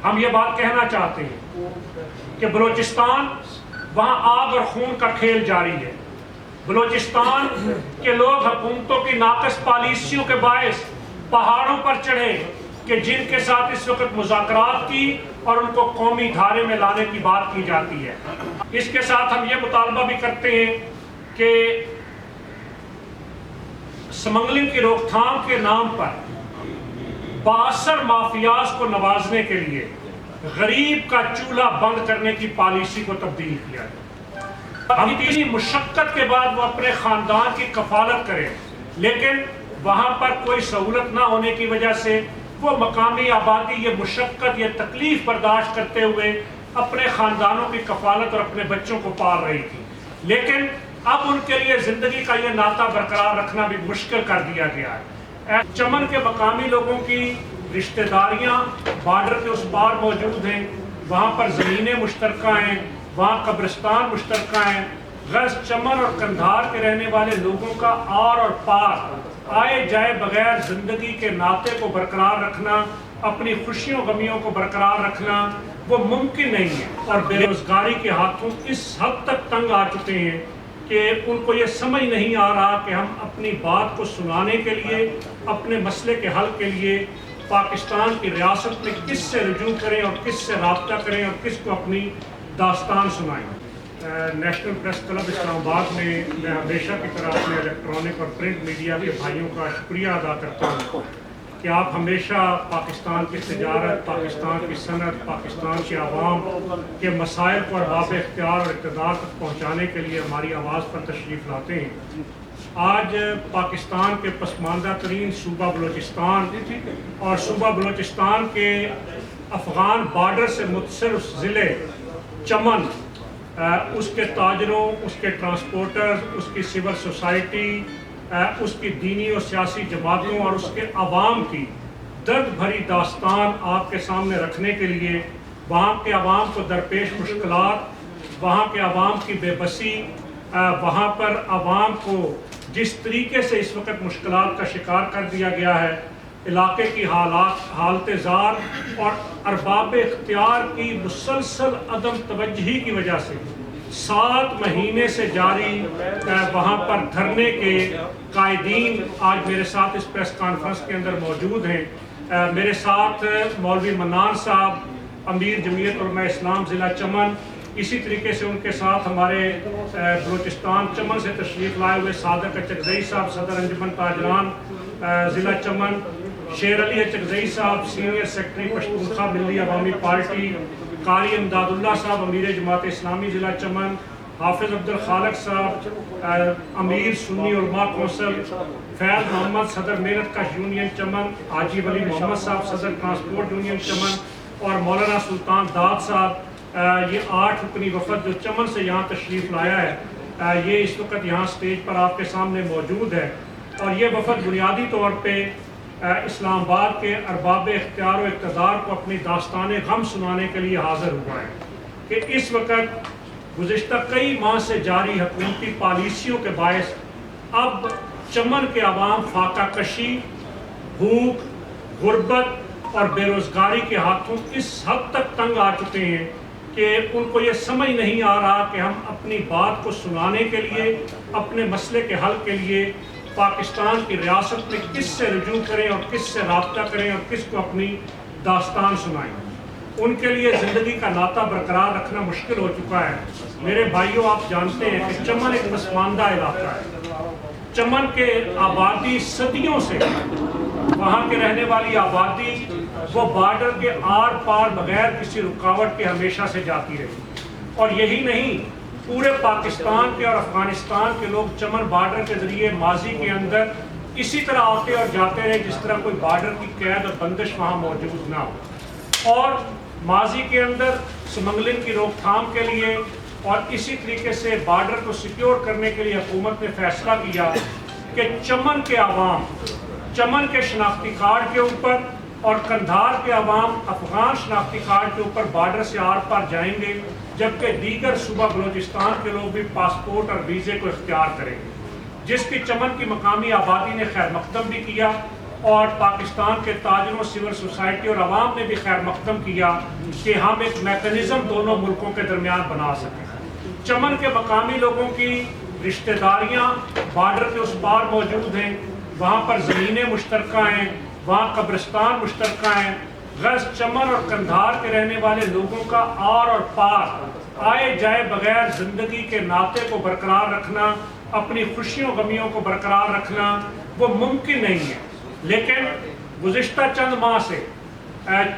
ہم یہ بات کہنا چاہتے ہیں کہ بلوچستان وہاں آگ اور خون کا کھیل جاری ہے۔ بلوچستان کے لوگ حکومتوں کی ناقص پالیسیوں کے باعث پہاڑوں پر چڑھے کہ جن کے ساتھ اس وقت مذاکرات کی اور ان کو قومی دھارے میں لانے کی بات کی جاتی ہے۔ اس کے ساتھ ہم یہ مطالبہ بھی کرتے ہیں کہ سمگلنگ کی روک تھام کے نام پر بااثر مافیاز کو نوازنے کے لیے غریب کا چولہا بند کرنے کی پالیسی کو تبدیل کیا جائے۔ ہم اتنی مشقت کے بعد وہ اپنے خاندان کی کفالت کریں، لیکن وہاں پر کوئی سہولت نہ ہونے کی وجہ سے وہ مقامی آبادی یہ مشقت یہ تکلیف برداشت کرتے ہوئے اپنے خاندانوں کی کفالت اور اپنے بچوں کو پال رہی تھی، لیکن اب ان کے لیے زندگی کا یہ ناطہ برقرار رکھنا بھی مشکل کر دیا گیا ہے۔ چمن کے مقامی لوگوں کی رشتہ داریاں بارڈر کے اس پار موجود ہیں، وہاں پر زمینیں مشترکہ ہیں، وہاں قبرستان مشترکہ ہیں۔ غرض چمن اور قندھار کے رہنے والے لوگوں کا آر اور پار آئے جائے بغیر زندگی کے ناطے کو برقرار رکھنا، اپنی خوشیوں غمیوں کو برقرار رکھنا وہ ممکن نہیں ہے، اور بے روزگاری کے ہاتھوں اس حد تک تنگ آ چکے ہیں کہ ان کو یہ سمجھ نہیں آ رہا کہ ہم اپنی بات کو سنانے کے لیے، اپنے مسئلے کے حل کے لیے پاکستان کی ریاست میں کس سے رجوع کریں اور کس سے رابطہ کریں اور کس کو اپنی داستان سنائیں۔ نیشنل پریس کلب اسلام آباد میں میں ہمیشہ کی طرح اپنے الیکٹرانک اور پرنٹ میڈیا کے بھائیوں کا شکریہ ادا کرتا ہوں کہ آپ ہمیشہ پاکستان کی تجارت، پاکستان کی صنعت، پاکستان کے عوام کے مسائل کو ارباب اختیار اور اقتدار تک پہنچانے کے لیے ہماری آواز پر تشریف لاتے ہیں۔ آج پاکستان کے پسماندہ ترین صوبہ بلوچستان اور صوبہ بلوچستان کے افغان بارڈر سے متصل ضلع چمن، اس کے تاجروں، اس کے ٹرانسپورٹرز، اس کی سول سوسائٹی، اس کی دینی اور سیاسی جماعتوں اور اس کے عوام کی درد بھری داستان آپ کے سامنے رکھنے کے لیے وہاں کے عوام کو درپیش مشکلات، وہاں کے عوام کی بے بسی، وہاں پر عوام کو جس طریقے سے اس وقت مشکلات کا شکار کر دیا گیا ہے، علاقے کی حالت زار اور ارباب اختیار کی مسلسل عدم توجہی کی وجہ سے 7 مہینے سے جاری وہاں پر دھرنے کے قائدین آج میرے ساتھ اس پریس کانفرنس کے اندر موجود ہیں۔ میرے ساتھ مولوی منان صاحب، امیر جمعیت علماء اسلام ضلع چمن، اسی طریقے سے ان کے ساتھ ہمارے بلوچستان چمن سے تشریف لائے ہوئے صادق اچکزئی صاحب، صدر انجمن تاجران ضلع چمن، شیر علی اچکزئی صاحب، سینئر سیکرٹری پشتونخوا ملی عوامی پارٹی، قاری امداد اللہ صاحب، امیر جماعت اسلامی ضلع چمن، حافظ عبدالخالق صاحب، امیر سنی علماء کونسل، فیض محمد، صدر محنت کش یونین چمن، حاجی ولی محمد صاحب، صدر ٹرانسپورٹ یونین چمن، اور مولانا سلطان داد صاحب۔ یہ 8 رکنی وفد جو چمن سے یہاں تشریف لایا ہے، یہ اس وقت یہاں سٹیج پر آپ کے سامنے موجود ہے، اور یہ وفد بنیادی طور پہ اسلام آباد کے ارباب اختیار و اقتدار کو اپنی داستان غم سنانے کے لیے حاضر ہوا ہے کہ اس وقت گزشتہ کئی ماہ سے جاری حکومتی پالیسیوں کے باعث اب چمن کے عوام فاقہ کشی، بھوک، غربت اور بے روزگاری کے ہاتھوں اس حد تک تنگ آ چکے ہیں کہ ان کو یہ سمجھ نہیں آ رہا کہ ہم اپنی بات کو سنانے کے لیے، اپنے مسئلے کے حل کے لیے پاکستان کی ریاست میں کس سے رجوع کریں اور کس سے رابطہ کریں اور کس کو اپنی داستان سنائیں۔ ان کے لیے زندگی کا ناطہ برقرار رکھنا مشکل ہو چکا ہے۔ میرے بھائیوں، آپ جانتے ہیں کہ چمن ایک پسماندہ علاقہ ہے۔ چمن کے آبادی صدیوں سے، وہاں کے رہنے والی آبادی وہ بارڈر کے آر پار بغیر کسی رکاوٹ کے ہمیشہ سے جاتی رہی، اور یہی نہیں، پورے پاکستان کے اور افغانستان کے لوگ چمن بارڈر کے ذریعے ماضی کے اندر اسی طرح آتے اور جاتے رہے جس طرح کوئی بارڈر کی قید اور بندش وہاں موجود نہ ہو، اور ماضی کے اندر سمگلنگ کی روک تھام کے لیے اور اسی طریقے سے بارڈر کو سیکیور کرنے کے لیے حکومت نے فیصلہ کیا کہ چمن کے عوام چمن کے شناختی کارڈ کے اوپر اور قندھار کے عوام افغان شناختی کارڈ کے اوپر بارڈر سے آر پار جائیں گے، جبکہ دیگر صوبہ بلوچستان کے لوگ بھی پاسپورٹ اور ویزے کو اختیار کریں گے، جس کی چمن کی مقامی آبادی نے خیر مقدم بھی کیا، اور پاکستان کے تاجروں، سول سوسائٹی اور عوام نے بھی خیر مقدم کیا کہ ہم ایک میکنزم دونوں ملکوں کے درمیان بنا سکیں۔ چمن کے مقامی لوگوں کی رشتہ داریاں بارڈر کے اس پار موجود ہیں، وہاں پر زمینیں مشترکہ ہیں، وہاں قبرستان مشترکہ ہیں۔ غرض چمن اور قندھار کے رہنے والے لوگوں کا آر اور پار آئے جائے بغیر زندگی کے ناطے کو برقرار رکھنا، اپنی خوشیوں غمیوں کو برقرار رکھنا وہ ممکن نہیں ہے۔ لیکن گزشتہ چند ماہ سے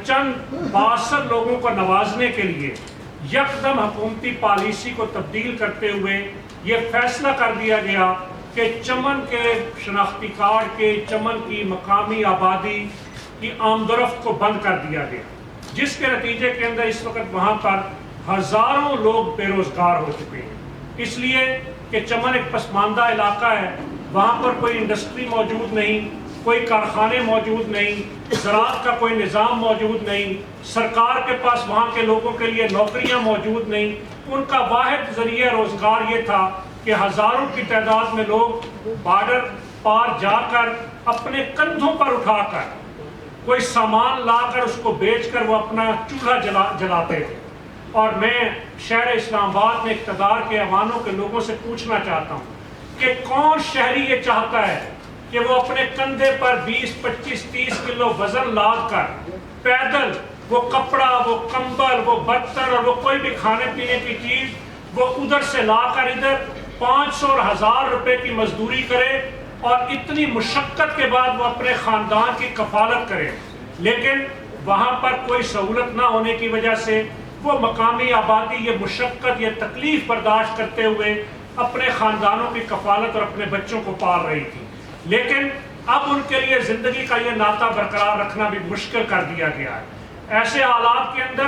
چند 62 لوگوں کو نوازنے کے لیے یکدم حکومتی پالیسی کو تبدیل کرتے ہوئے یہ فیصلہ کر دیا گیا کہ چمن کے شناختی کارڈ کے، چمن کی مقامی آبادی کی آمد و رفت کو بند کر دیا گیا، جس کے نتیجے کے اندر اس وقت وہاں پر ہزاروں لوگ بے روزگار ہو چکے ہیں۔ اس لیے کہ چمن ایک پسماندہ علاقہ ہے، وہاں پر کوئی انڈسٹری موجود نہیں، کوئی کارخانے موجود نہیں، زراعت کا کوئی نظام موجود نہیں، سرکار کے پاس وہاں کے لوگوں کے لیے نوکریاں موجود نہیں۔ ان کا واحد ذریعہ روزگار یہ تھا کہ ہزاروں کی تعداد میں لوگ بارڈر پار جا کر اپنے کندھوں پر اٹھا کر کوئی سامان لا کر اس کو بیچ کر وہ اپنا چولہا جلاتے تھے۔ اور میں شہر اسلام آباد میں اقتدار کے ایوانوں کے لوگوں سے پوچھنا چاہتا ہوں کہ کون شہری یہ چاہتا ہے کہ وہ اپنے کندھے پر 20، 25، 30 کلو وزن لاد کر پیدل وہ کپڑا، وہ کمبل، وہ برتن اور وہ کوئی بھی کھانے پینے کی چیز وہ ادھر سے لا کر ادھر 500 اور 1000 روپے کی مزدوری کرے اور اتنی مشقت کے بعد وہ اپنے خاندان کی کفالت کرے، لیکن وہاں پر کوئی سہولت نہ ہونے کی وجہ سے وہ مقامی آبادی یہ مشقت، یہ تکلیف برداشت کرتے ہوئے اپنے خاندانوں کی کفالت اور اپنے بچوں کو پال رہی تھی۔ لیکن اب ان کے لیے زندگی کا یہ ناطہ برقرار رکھنا بھی مشکل کر دیا گیا ہے۔ ایسے حالات کے اندر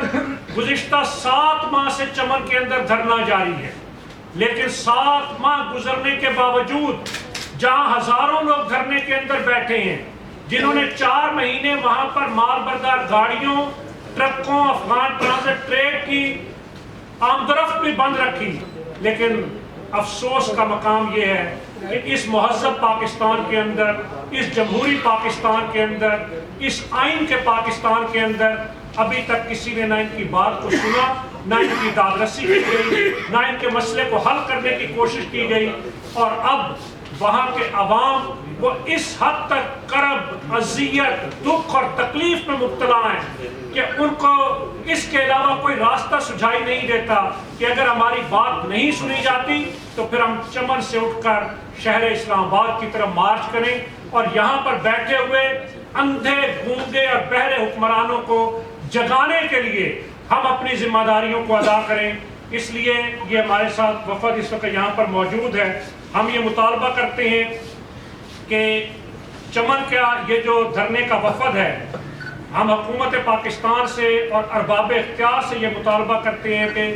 گزشتہ 7 ماہ سے چمن کے اندر دھرنا جاری ہے، لیکن 7 ماہ گزرنے کے باوجود جہاں ہزاروں لوگ دھرنے کے اندر بیٹھے ہیں، جنہوں نے 4 مہینے وہاں پر مال بردار گاڑیوں، ٹرکوں، افغان ٹرانزٹ ٹریڈ کی آمد و رفت بھی بند رکھی، لیکن افسوس کا مقام یہ ہے کہ اس مہذب پاکستان کے اندر، اس جمہوری پاکستان کے اندر، اس آئین کے پاکستان کے اندر ابھی تک کسی نے نہ ان کی بات کو سنا، نہ ان کی داد رسی کی گئی، نہ ان کے مسئلے کو حل کرنے کی کوشش کی گئی۔ اور اب وہاں کے عوام وہ اس حد تک کرب، اذیت، دکھ اور تکلیف میں مبتلا ہیں کہ ان کو اس کے علاوہ کوئی راستہ سجھائی نہیں دیتا کہ اگر ہماری بات نہیں سنی جاتی تو پھر ہم چمن سے اٹھ کر شہر اسلام آباد کی طرف مارچ کریں اور یہاں پر بیٹھے ہوئے اندھے، گونگے اور بہرے حکمرانوں کو جگانے کے لیے ہم اپنی ذمہ داریوں کو ادا کریں۔ اس لیے یہ ہمارے ساتھ وفد اس وقت یہاں پر موجود ہے۔ ہم یہ مطالبہ کرتے ہیں کہ چمن کا یہ جو دھرنے کا وفد ہے، ہم حکومت پاکستان سے اور ارباب اختیار سے یہ مطالبہ کرتے ہیں کہ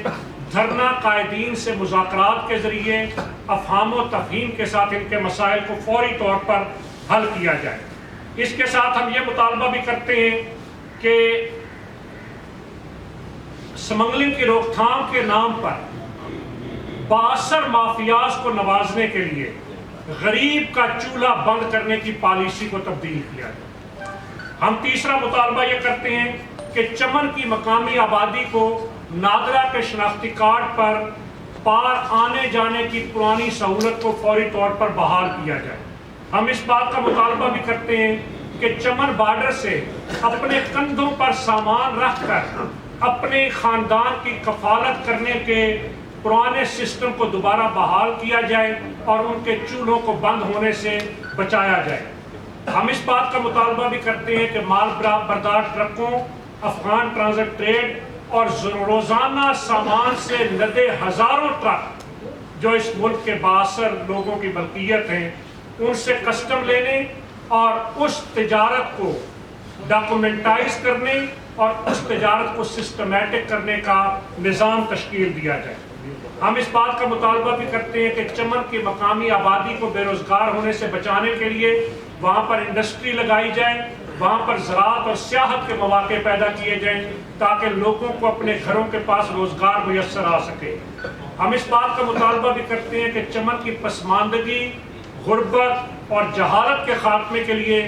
دھرنا قائدین سے مذاکرات کے ذریعے افہام و تفہیم کے ساتھ ان کے مسائل کو فوری طور پر حل کیا جائے۔ اس کے ساتھ ہم یہ مطالبہ بھی کرتے ہیں کہ سمگلنگ کی روک تھام کے نام پر بااثر مافیاز کو نوازنے کے لیے غریب کا چولہا بند کرنے کی پالیسی کو تبدیل کیا جائے۔ ہم تیسرا مطالبہ یہ کرتے ہیں کہ چمن کی مقامی آبادی کو نادرا کے شناختی کارڈ پر پار آنے جانے کی پرانی سہولت کو فوری طور پر بحال کیا جائے۔ ہم اس بات کا مطالبہ بھی کرتے ہیں کہ چمن بارڈر سے اپنے کندھوں پر سامان رکھ کر اپنے خاندان کی کفالت کرنے کے پرانے سسٹم کو دوبارہ بحال کیا جائے اور ان کے چولہوں کو بند ہونے سے بچایا جائے۔ ہم اس بات کا مطالبہ بھی کرتے ہیں کہ مال بردار ٹرکوں، افغان ٹرانزٹ ٹریڈ اور روزانہ سامان سے لدے ہزاروں ٹرک جو اس ملک کے بااثر لوگوں کی ملکیت ہیں، ان سے کسٹم لینے اور اس تجارت کو ڈاکومنٹائز کرنے اور اس تجارت کو سسٹمیٹک کرنے کا نظام تشکیل دیا جائے۔ ہم اس بات کا مطالبہ بھی کرتے ہیں کہ چمن کی مقامی آبادی کو بے روزگار ہونے سے بچانے کے لیے وہاں پر انڈسٹری لگائی جائے، وہاں پر زراعت اور سیاحت کے مواقع پیدا کیے جائیں تاکہ لوگوں کو اپنے گھروں کے پاس روزگار میسر آ سکے۔ ہم اس بات کا مطالبہ بھی کرتے ہیں کہ چمن کی پسماندگی، غربت اور جہالت کے خاتمے کے لیے